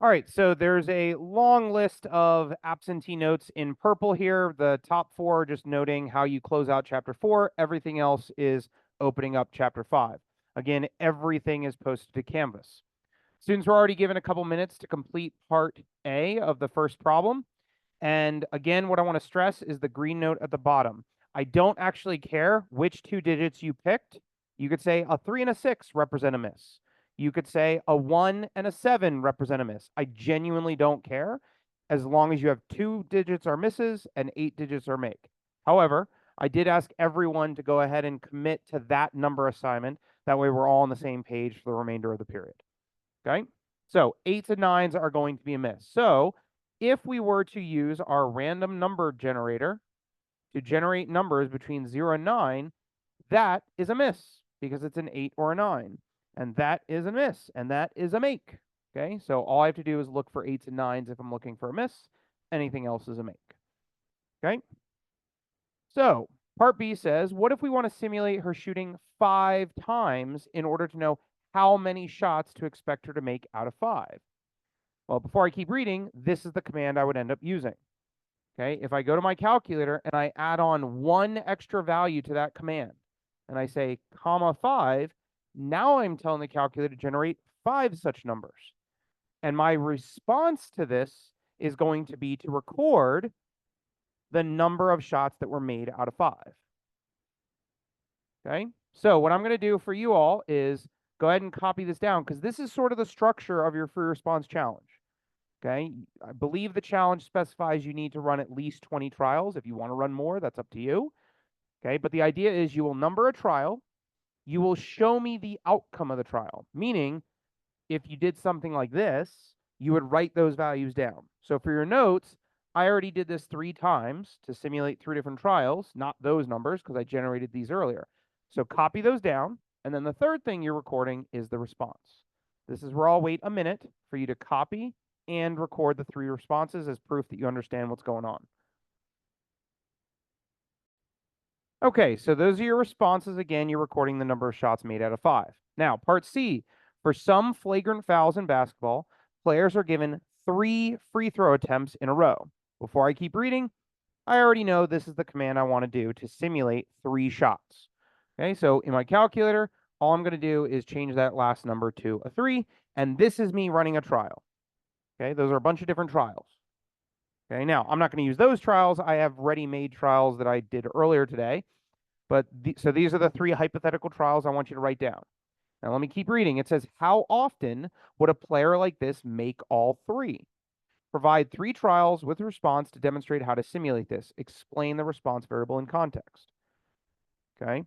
All right, so there's a long list of absentee notes in purple here. The top four are just noting how you close out chapter 4. Everything else is opening up chapter 5. Again, everything is posted to Canvas. Students were already given a couple minutes to complete part A of the first problem. And again, what I want to stress is the green note at the bottom. I don't actually care which two digits you picked. You could say a 3 and a 6 represent a miss. You could say a 1 and a 7 represent a miss. I genuinely don't care as long as you have 2 digits are misses and 8 digits are make. However, I did ask everyone to go ahead and commit to that number assignment. That way we're all on the same page for the remainder of the period. Okay? So 8s and 9s are going to be a miss. So if we were to use our random number generator to generate numbers between 0 and 9, that is a miss because it's an 8 or a 9. And that is a miss, and that is a make. Okay, so all I have to do is look for 8s and 9s if I'm looking for a miss. Anything else is a make. Okay, so part B says, what if we want to simulate her shooting 5 times in order to know how many shots to expect her to make out of 5? Well, before I keep reading, this is the command I would end up using. Okay, if I go to my calculator and I add on one extra value to that command, and I say comma 5, now I'm telling the calculator to generate 5 such numbers. And my response to this is going to be to record the number of shots that were made out of 5. Okay, so what I'm going to do for you all is go ahead and copy this down because this is sort of the structure of your free response challenge. Okay, I believe the challenge specifies you need to run at least 20 trials. If you want to run more, that's up to you. Okay, but the idea is you will number a trial. You will show me the outcome of the trial, meaning if you did something like this, you would write those values down. So for your notes, I already did this 3 times to simulate 3 different trials, not those numbers because I generated these earlier. So copy those down. And then the third thing you're recording is the response. This is where I'll wait a minute for you to copy and record the 3 responses as proof that you understand what's going on. Okay, so those are your responses. Again, you're recording the number of shots made out of 5. Now, part C. For some flagrant fouls in basketball, players are given 3 free throw attempts in a row. Before I keep reading, I already know this is the command I want to do to simulate 3 shots. Okay, so in my calculator, all I'm going to do is change that last number to a 3, and this is me running a trial. Okay, those are a bunch of different trials. Okay, now I'm not going to use those trials. I have ready-made trials that I did earlier today. But so these are the 3 hypothetical trials I want you to write down. Now let me keep reading. It says, how often would a player like this make all 3? Provide 3 trials with response to demonstrate how to simulate this. Explain the response variable in context. Okay.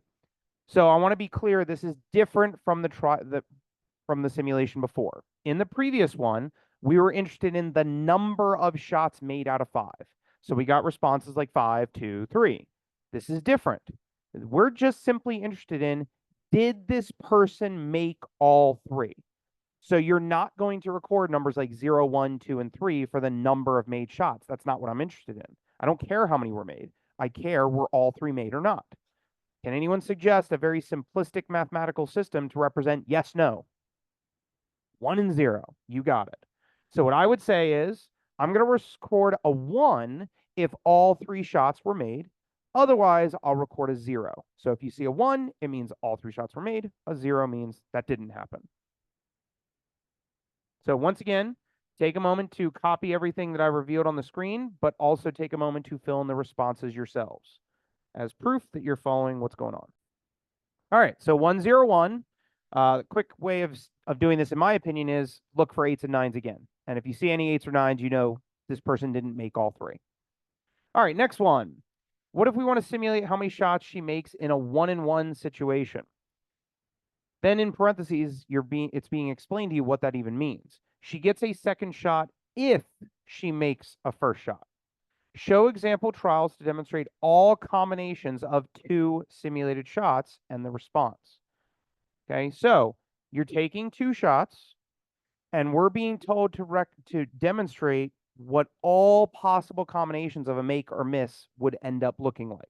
So I want to be clear. This is different from the simulation before. In the previous one, we were interested in the number of shots made out of 5. So we got responses like 5, 2, 3. This is different. We're just simply interested in, did this person make all 3? So you're not going to record numbers like 0, 1, 2, and 3 for the number of made shots. That's not what I'm interested in. I don't care how many were made. I care were all 3 made or not. Can anyone suggest a very simplistic mathematical system to represent yes, no? 1 and 0. You got it. So what I would say is I'm going to record a 1 if all 3 shots were made. Otherwise, I'll record a 0. So if you see a 1, it means all 3 shots were made. A 0 means that didn't happen. So once again, take a moment to copy everything that I revealed on the screen, but also take a moment to fill in the responses yourselves as proof that you're following what's going on. All right, so 101. Quick way of doing this, in my opinion, is look for 8s and 9s again. And if you see any 8s or 9s, you know this person didn't make all 3. All right, next one. What if we want to simulate how many shots she makes in a 1-in-1 situation? Then in parentheses, it's being explained to you what that even means. She gets a second shot if she makes a first shot. Show example trials to demonstrate all combinations of 2 simulated shots and the response. Okay, so you're taking 2 shots, and we're being told to demonstrate what all possible combinations of a make or miss would end up looking like.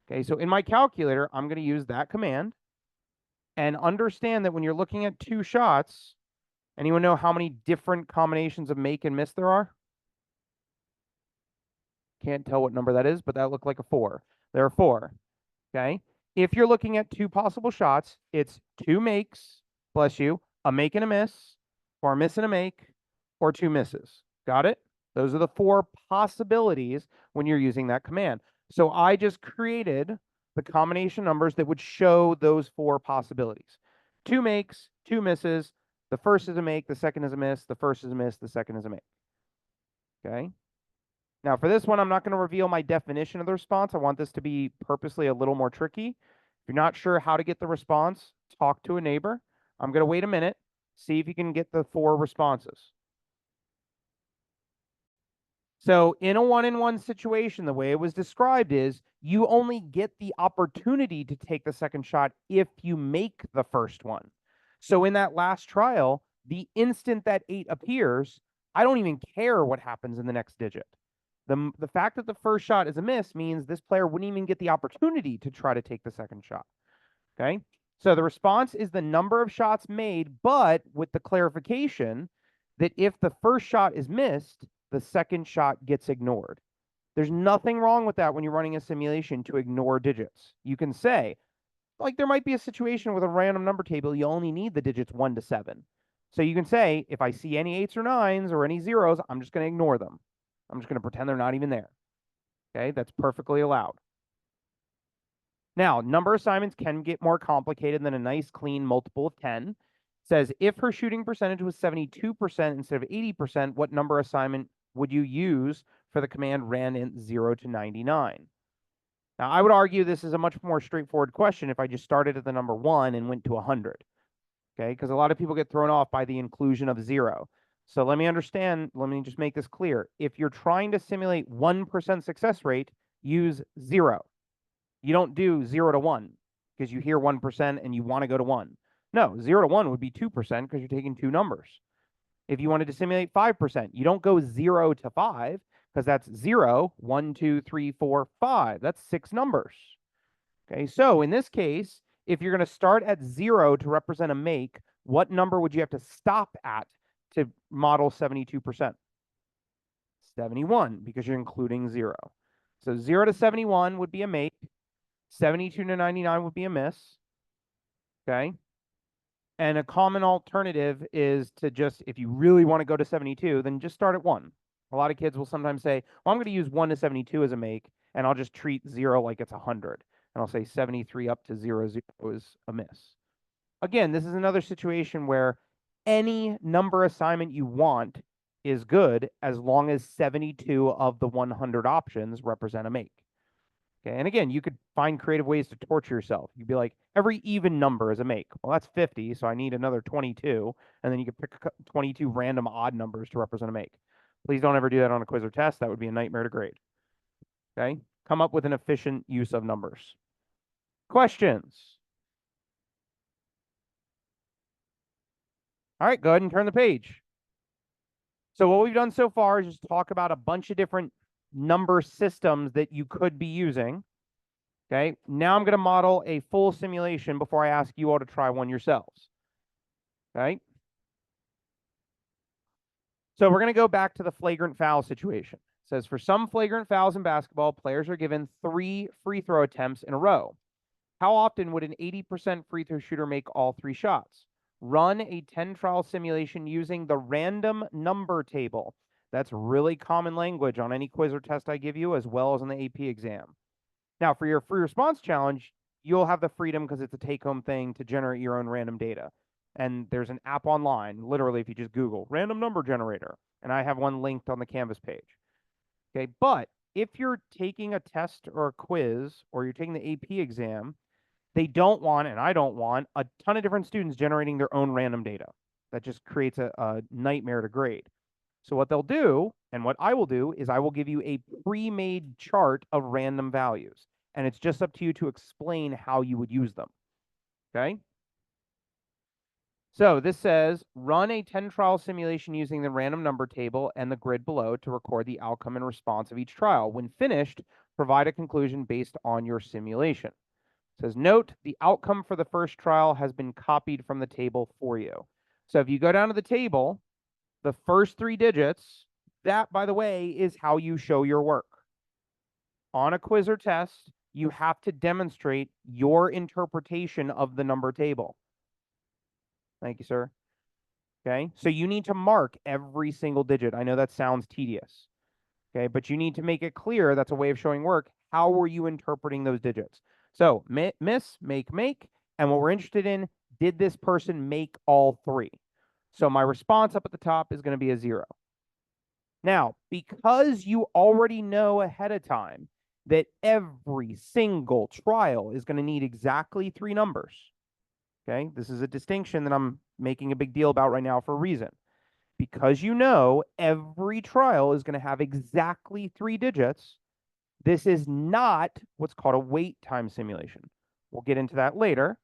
Okay, so in my calculator, I'm going to use that command and understand that when you're looking at 2 shots, Anyone know how many different combinations of make and miss there are? Can't tell what number that is, but that looked like a 4. There are 4. Okay. If you're looking at 2 possible shots, it's 2 makes, bless you, a make and a miss, or a miss and a make, or 2 misses. Got it? Those are the 4 possibilities when you're using that command. So I just created the combination numbers that would show those 4 possibilities. 2 makes, 2 misses, the first is a make, the second is a miss, the first is a miss, the second is a make. Okay. Now for this one, I'm not going to reveal my definition of the response. I want this to be purposely a little more tricky. If you're not sure how to get the response, talk to a neighbor. I'm going to wait a minute, see if you can get the 4 responses. So in a 1-in-1 situation, the way it was described is you only get the opportunity to take the second shot if you make the first one. So in that last trial, the instant that 8 appears, I don't even care what happens in the next digit. The fact that the first shot is a miss means this player wouldn't even get the opportunity to try to take the second shot. Okay. So the response is the number of shots made, but with the clarification that if the first shot is missed, the second shot gets ignored. There's nothing wrong with that when you're running a simulation to ignore digits. You can say, like, there might be a situation with a random number table, you only need the digits 1 to 7. So you can say, if I see any 8s or 9s or any 0s, I'm just going to ignore them. I'm just going to pretend they're not even there. Okay, that's perfectly allowed. Now, number assignments can get more complicated than a nice clean multiple of 10. It says if her shooting percentage was 72% instead of 80%, what number assignment would you use for the command ran int 0 to 99? Now, I would argue this is a much more straightforward question if I just started at the number 1 and went to 100. Okay, because a lot of people get thrown off by the inclusion of 0. So let me just make this clear. If you're trying to simulate 1% success rate, use 0. You don't do 0 to 1 because you hear 1% and you want to go to 1. No, 0 to 1 would be 2% because you're taking 2 numbers. If you wanted to simulate 5%, you don't go 0 to 5 because that's 0, 1, 2, 3, 4, 5. That's 6 numbers. Okay, so in this case, if you're going to start at 0 to represent a make, what number would you have to stop at to model 72%? 71, because you're including 0. So 0 to 71 would be a make. 72 to 99 would be a miss. Okay. And a common alternative is to just, if you really want to go to 72, then just start at 1. A lot of kids will sometimes say, well, I'm going to use 1 to 72 as a make, and I'll just treat 0 like it's 100. And I'll say 73 up to 0, 0 is a miss. Again, this is another situation where any number assignment you want is good as long as 72 of the 100 options represent a make. Okay, and again, you could find creative ways to torture yourself. You'd be like, every even number is a make. Well, that's 50, so I need another 22, and then you could pick 22 random odd numbers to represent a make. Please don't ever do that on a quiz or test. That would be a nightmare to grade. Okay, come up with an efficient use of numbers. Questions? All right, go ahead and turn the page. So what we've done so far is just talk about a bunch of different number systems that you could be using. Okay, now I'm going to model a full simulation before I ask you all to try one yourselves. Okay. So we're going to go back to the flagrant foul situation. It says for some flagrant fouls in basketball, players are given 3 free throw attempts in a row. How often would an 80% free throw shooter make all 3 shots? Run a 10 trial simulation using the random number table. That's really common language on any quiz or test I give you, as well as on the AP exam. Now, for your free response challenge, you'll have the freedom, because it's a take-home thing, to generate your own random data. And there's an app online, literally, if you just Google random number generator, and I have one linked on the Canvas page. Okay, but if you're taking a test or a quiz, or you're taking the AP exam, they don't want, and I don't want, a ton of different students generating their own random data. That just creates a nightmare to grade. So what they'll do, and what I will do, is I will give you a pre-made chart of random values. And it's just up to you to explain how you would use them. Okay? So this says, run a 10 trial simulation using the random number table and the grid below to record the outcome and response of each trial. When finished, provide a conclusion based on your simulation. It says, note, the outcome for the first trial has been copied from the table for you. So if you go down to the table, the first 3 digits, that, by the way, is how you show your work. On a quiz or test, you have to demonstrate your interpretation of the number table. Thank you, sir. Okay, so you need to mark every single digit. I know that sounds tedious. Okay, but you need to make it clear that's a way of showing work. How were you interpreting those digits? So miss, make, and what we're interested in, did this person make all 3? So my response up at the top is going to be a 0. Now, because you already know ahead of time that every single trial is going to need exactly 3 numbers, okay, this is a distinction that I'm making a big deal about right now for a reason. Because you know every trial is going to have exactly 3 digits, this is not what's called a wait time simulation. We'll get into that later.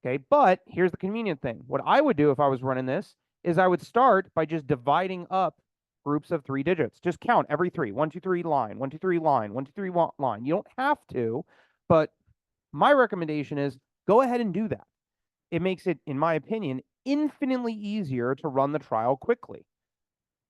Okay, but here's the convenient thing. What I would do if I was running this is I would start by just dividing up groups of 3 digits. Just count every 3. 1, 2, 3 line, 1, 2, 3 line, 1, 2, 3 line. You don't have to, but my recommendation is go ahead and do that. It makes it, in my opinion, infinitely easier to run the trial quickly.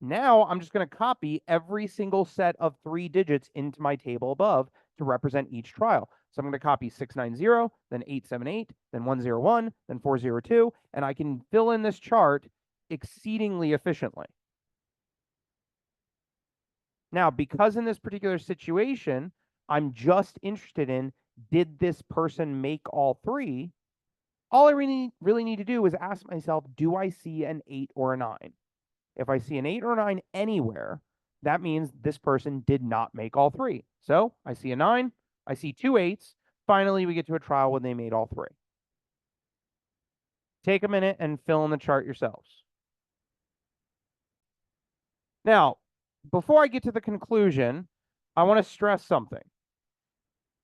Now I'm just going to copy every single set of 3 digits into my table above to represent each trial. So I'm going to copy 690, then 878, then 101, then 402, and I can fill in this chart exceedingly efficiently. Now, because in this particular situation, I'm just interested in, did this person make all 3? All I really need to do is ask myself, do I see an 8 or a 9? If I see an 8 or a 9 anywhere, that means this person did not make all 3. So I see a 9, I see 2 8s. Finally, we get to a trial when they made all 3. Take a minute and fill in the chart yourselves. Now, before I get to the conclusion, I want to stress something.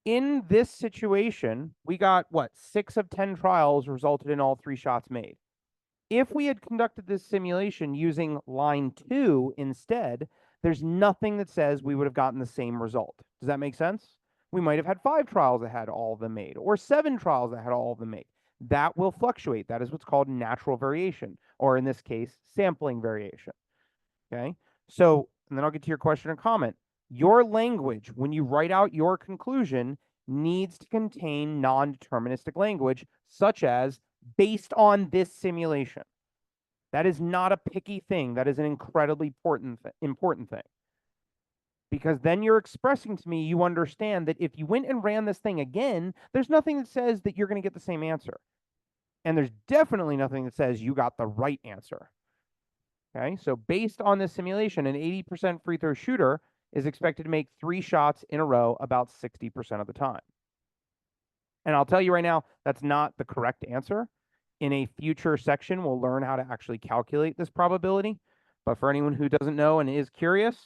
In this situation, we got, what, 6 of 10 trials resulted in all 3 shots made. If we had conducted this simulation using line 2 instead, there's nothing that says we would have gotten the same result. Does that make sense? We might have had 5 trials that had all of them made, or 7 trials that had all of them made. That will fluctuate. That is what's called natural variation, or in this case, sampling variation. Okay? So, and then I'll get to your question or comment. Your language, when you write out your conclusion, needs to contain non-deterministic language, such as based on this simulation. That is not a picky thing. That is an incredibly important thing. Because then you're expressing to me, you understand that if you went and ran this thing again, there's nothing that says that you're going to get the same answer. And there's definitely nothing that says you got the right answer. Okay, so based on this simulation, an 80% free throw shooter is expected to make 3 shots in a row about 60% of the time. And I'll tell you right now, that's not the correct answer. In a future section, we'll learn how to actually calculate this probability. But for anyone who doesn't know and is curious,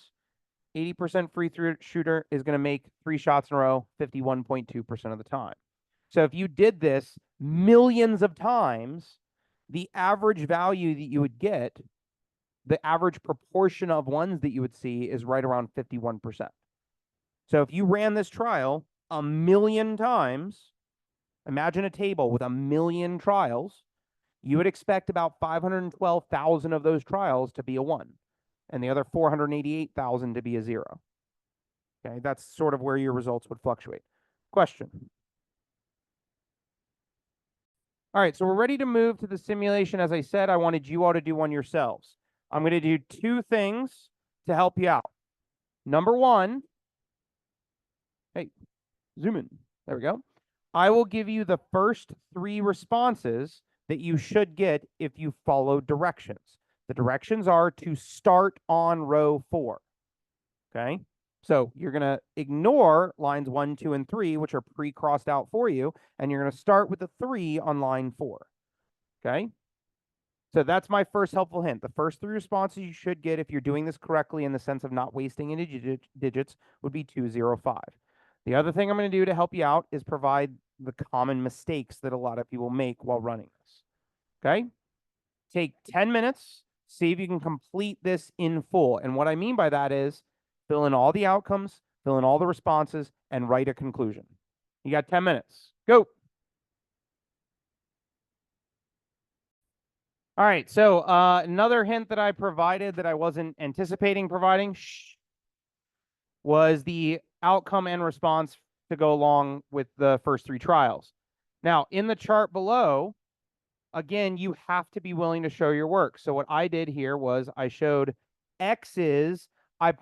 80% free throw shooter is going to make 3 shots in a row 51.2% of the time. So if you did this millions of times, the average value that you would get, the average proportion of ones that you would see is right around 51%. So if you ran this trial a million times, imagine a table with a million trials, you would expect about 512,000 of those trials to be a 1, and the other 488,000 to be a 0. Okay, that's sort of where your results would fluctuate. Question. All right, so we're ready to move to the simulation. As I said, I wanted you all to do one yourselves. I'm going to do 2 things to help you out. Number 1, hey, zoom in. There we go. I will give you the first 3 responses that you should get if you follow directions. The directions are to start on row 4. Okay, so you're going to ignore lines 1, 2, and 3, which are pre-crossed out for you, and you're going to start with the 3 on line 4. Okay, so that's my first helpful hint. The first 3 responses you should get if you're doing this correctly in the sense of not wasting any digits would be 2, 0, 5. The other thing I'm going to do to help you out is provide the common mistakes that a lot of people make while running this. Okay? Take 10 minutes, see if you can complete this in full. And what I mean by that is fill in all the outcomes, fill in all the responses, and write a conclusion. You got 10 minutes. Go. All right, so another hint that I provided that I wasn't anticipating providing was the outcome and response to go along with the first 3 trials. Now, in the chart below, again, you have to be willing to show your work. So what I did here was I showed X's.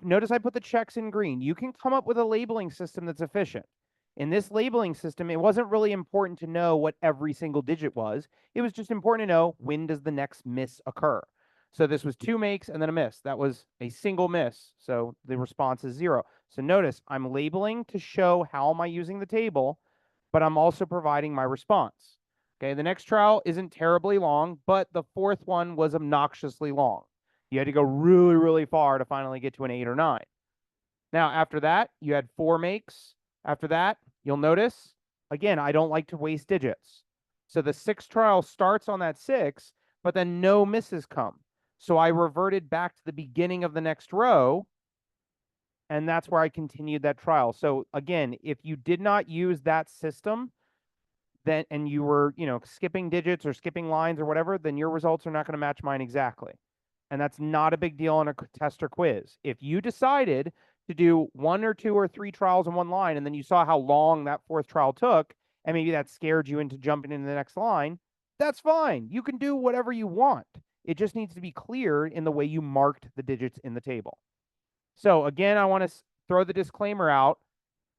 Notice I put the checks in green. You can come up with a labeling system that's efficient. In this labeling system, it wasn't really important to know what every single digit was. It was just important to know when does the next miss occur. So this was 2 makes and then a miss. That was a single miss. So the response is 0. So notice I'm labeling to show how am I using the table, but I'm also providing my response. Okay, the next trial isn't terribly long, but the 4th one was obnoxiously long. You had to go really, really far to finally get to an 8 or 9. Now, after that, you had 4 makes. After that, you'll notice, again, I don't like to waste digits. So the 6th trial starts on that 6, but then no misses come. So I reverted back to the beginning of the next row, and that's where I continued that trial. So again, if you did not use that system, then and you were, skipping digits or skipping lines or whatever, then your results are not going to match mine exactly. And that's not a big deal on a test or quiz. If you decided to do 1 or 2 or 3 trials in one line, and then you saw how long that 4th trial took, and maybe that scared you into jumping into the next line, that's fine. You can do whatever you want. It just needs to be clear in the way you marked the digits in the table. So again, I want to throw the disclaimer out.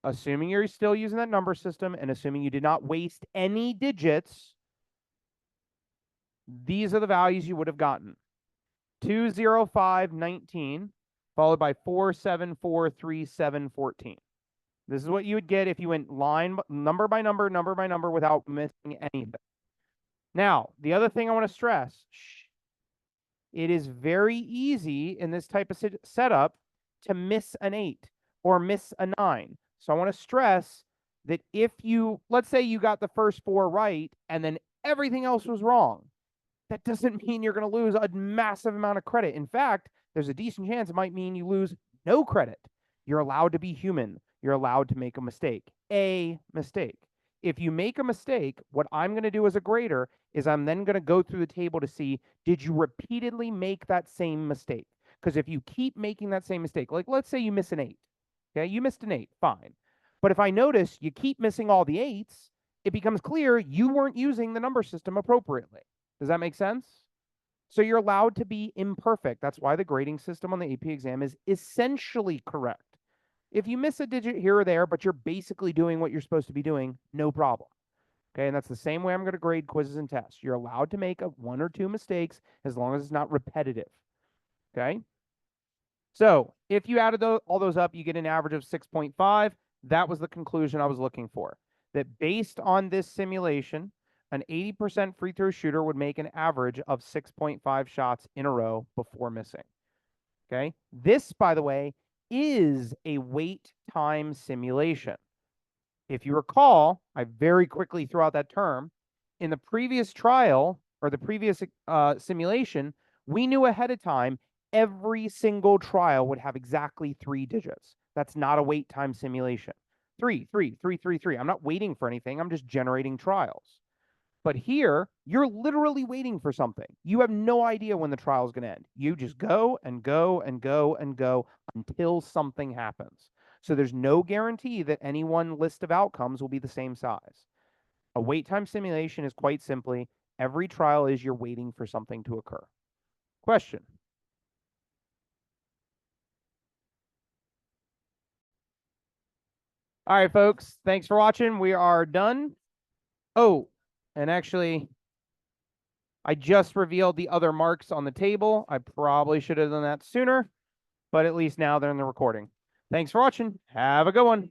Assuming you're still using that number system and assuming you did not waste any digits, these are the values you would have gotten. 20519 followed by 4743714. This is what you would get if you went line number by number without missing anything. Now, the other thing I want to stress, it is very easy in this type of setup to miss an 8 or miss a 9. So I want to stress that if you, let's say you got the first 4 right and then everything else was wrong, that doesn't mean you're going to lose a massive amount of credit. In fact, there's a decent chance it might mean you lose no credit. You're allowed to be human. You're allowed to make a mistake. If you make a mistake, what I'm going to do as a grader is I'm then going to go through the table to see, did you repeatedly make that same mistake? Because if you keep making that same mistake, like let's say you miss an 8, okay, you missed an 8, fine. But if I notice you keep missing all the 8s, it becomes clear you weren't using the number system appropriately. Does that make sense? So you're allowed to be imperfect. That's why the grading system on the AP exam is essentially correct. If you miss a digit here or there, but you're basically doing what you're supposed to be doing, no problem. Okay, and that's the same way I'm going to grade quizzes and tests. You're allowed to make 1 or 2 mistakes as long as it's not repetitive. Okay? So if you added all those up, you get an average of 6.5. That was the conclusion I was looking for. That based on this simulation, an 80% free throw shooter would make an average of 6.5 shots in a row before missing. Okay? This, by the way, is a wait time simulation. If you recall, I very quickly threw out that term. In the previous trial, or the previous simulation, we knew ahead of time every single trial would have exactly 3 digits. That's not a wait time simulation. 3, 3, 3, 3, 3. I'm not waiting for anything. I'm just generating trials. But here, you're literally waiting for something. You have no idea when the trial is going to end. You just go and go and go and go until something happens. So there's no guarantee that any one list of outcomes will be the same size. A wait time simulation is quite simply every trial is you're waiting for something to occur. Question? All right, folks. Thanks for watching. We are done. Oh, and actually, I just revealed the other marks on the table. I probably should have done that sooner, but at least now they're in the recording. Thanks for watching. Have a good one.